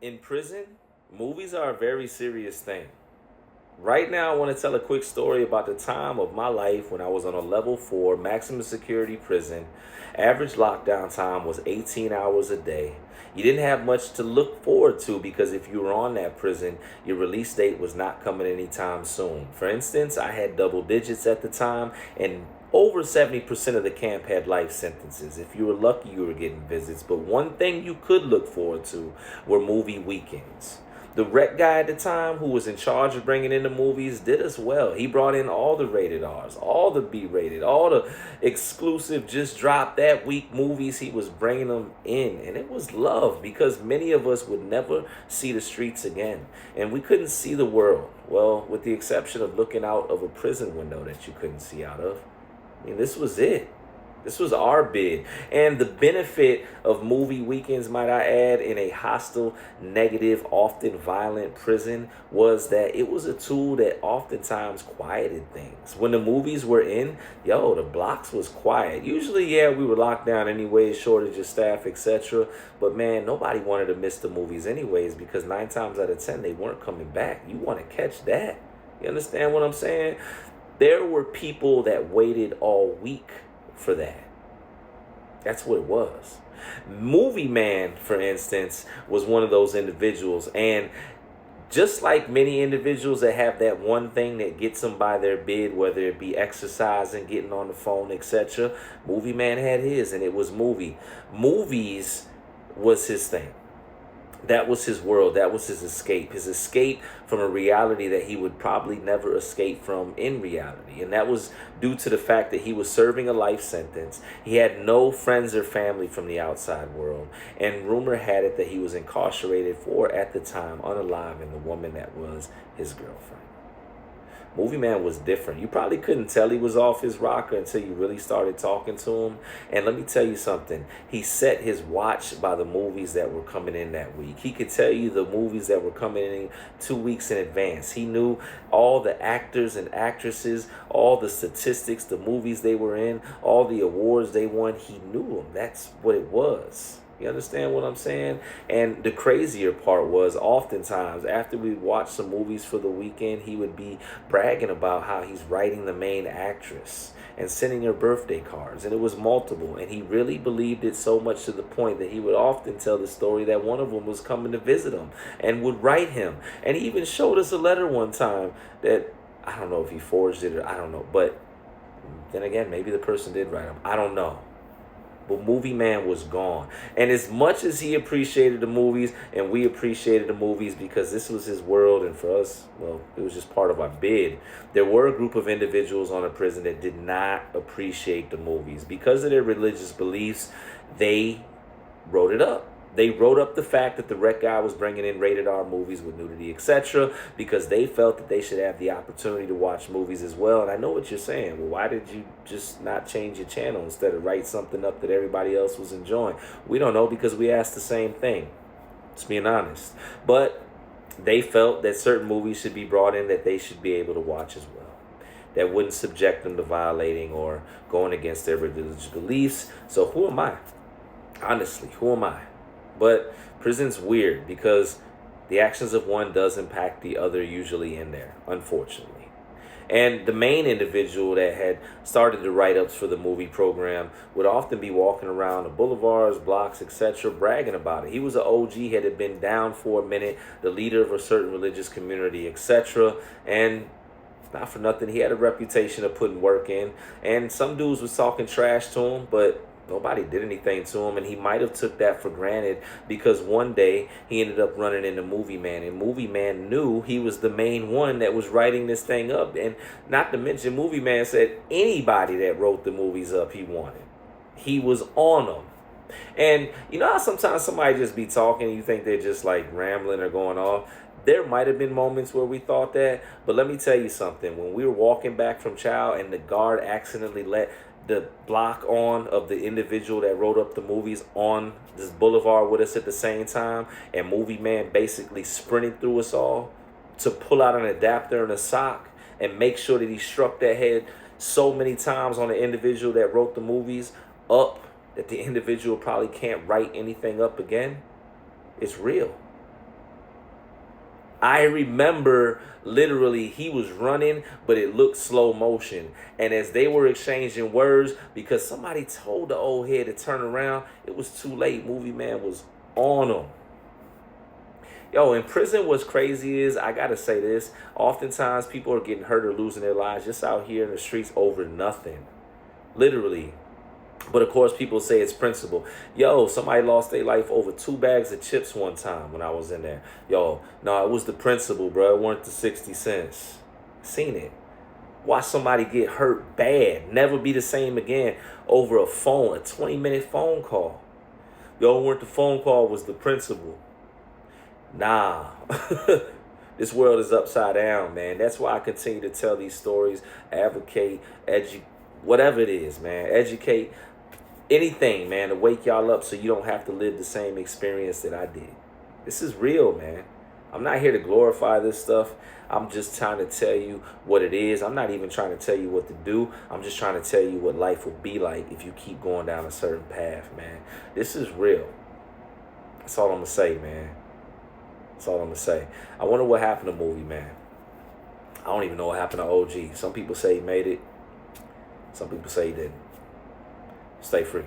In prison, movies are a very serious thing. Right now, I want to tell a quick story about the time of my life when I was on a level 4 maximum security prison. Average lockdown time was 18 hours a day. You didn't have much to look forward to because if you were on that prison, your release date was not coming anytime soon. For instance, I had double digits at the time, and over 70% of the camp had life sentences. If you were lucky, you were getting visits. But one thing you could look forward to were movie weekends. The rec guy at the time, who was in charge of bringing in the movies, did us well. He brought in all the rated R's, all the B rated, all the exclusive, just dropped that week movies. He was bringing them in, and it was love because many of us would never see the streets again, and we couldn't see the world. Well, with the exception of looking out of a prison window that you couldn't see out of. I mean, this was it. This was our bid. And the benefit of movie weekends, might I add, in a hostile, negative, often violent prison was that it was a tool that oftentimes quieted things. When the movies were in, the blocks was quiet. Usually, yeah, we were locked down anyway, shortage of staff, etc. But man, nobody wanted to miss the movies anyways because 9 times out of 10, they weren't coming back. You want to catch that. You understand what I'm saying? There were people that waited all week for that. That's what it was. Movie Man, for instance, was one of those individuals. And just like many individuals that have that one thing that gets them by their bid, whether it be exercising, getting on the phone, etc., Movie Man had his, and it was movie. Movies was his thing. That was his world. That was his escape. His escape from a reality that he would probably never escape from in reality. And that was due to the fact that he was serving a life sentence. He had no friends or family from the outside world. And rumor had it that he was incarcerated for, at the time, unaliving the woman that was his girlfriend. Movie Man was different. You probably couldn't tell he was off his rocker until you really started talking to him. And let me tell you something. He set his watch by the movies that were coming in that week. He could tell you the movies that were coming in 2 weeks in advance. He knew all the actors and actresses, all the statistics, the movies they were in, all the awards they won. He knew them. That's what it was. You understand what I'm saying? And the crazier part was oftentimes after we watched some movies for the weekend, he would be bragging about how he's writing the main actress and sending her birthday cards. And it was multiple. And he really believed it so much to the point that he would often tell the story that one of them was coming to visit him and would write him. And he even showed us a letter one time that, I don't know if he forged it or I don't know. But then again, maybe the person did write him. I don't know. But Movie Man was gone. And as much as he appreciated the movies, and we appreciated the movies because this was his world, and for us, well, it was just part of our bid, there were a group of individuals on a prison that did not appreciate the movies. Because of their religious beliefs, they wrote it up. They wrote up the fact that the rec guy was bringing in rated R movies with nudity, etc., because they felt that they should have the opportunity to watch movies as well. And I know what you're saying. Well, why did you just not change your channel instead of write something up that everybody else was enjoying? We don't know because we asked the same thing. Just being honest. But they felt that certain movies should be brought in that they should be able to watch as well, that wouldn't subject them to violating or going against their religious beliefs. So who am I? Honestly, who am I? But prison's weird because the actions of one does impact the other usually in there, unfortunately. And the main individual that had started the write-ups for the movie program would often be walking around the boulevards, blocks, etc., bragging about it. He was an OG, had been down for a minute, the leader of a certain religious community, etc., and not for nothing, he had a reputation of putting work in. And some dudes was talking trash to him, but nobody did anything to him, and he might have took that for granted because one day he ended up running into Movie Man, and Movie Man knew he was the main one that was writing this thing up. And not to mention, Movie Man said anybody that wrote the movies up he wanted. He was on them. And you know how sometimes somebody just be talking and you think they're just like rambling or going off? There might have been moments where we thought that, but let me tell you something. When we were walking back from chow and the guard accidentally let the block on of the individual that wrote up the movies on this boulevard with us at the same time, and Movie Man basically sprinted through us all to pull out an adapter and a sock and make sure that he struck that head so many times on the individual that wrote the movies up that the individual probably can't write anything up again. It's real. I remember literally he was running, but it looked slow motion. And as they were exchanging words, because somebody told the old head to turn around, it was too late. Movie man was on him. Yo, in prison, what's crazy is, I gotta say this, oftentimes people are getting hurt or losing their lives just out here in the streets over nothing. Literally. But of course, people say it's principle. Yo, somebody lost their life over 2 bags of chips one time when I was in there. Yo, no, it was the principle, bro. It weren't the 60 cents. Seen it. Watch somebody get hurt bad, never be the same again over a phone, a 20-minute phone call. Yo, it weren't the phone call, was the principle. Nah. This world is upside down, man. That's why I continue to tell these stories, advocate, whatever it is, man. Educate, anything, man, to wake y'all up so you don't have to live the same experience that I did. This is real, man. I'm not here to glorify this stuff. I'm just trying to tell you what it is. I'm not even trying to tell you what to do. I'm just trying to tell you what life will be like if you keep going down a certain path, man. This is real. That's all I'm going to say, man. That's all I'm going to say. I wonder what happened to Movie Man. I don't even know what happened to OG. Some people say he made it. Some people say he didn't. Stay free.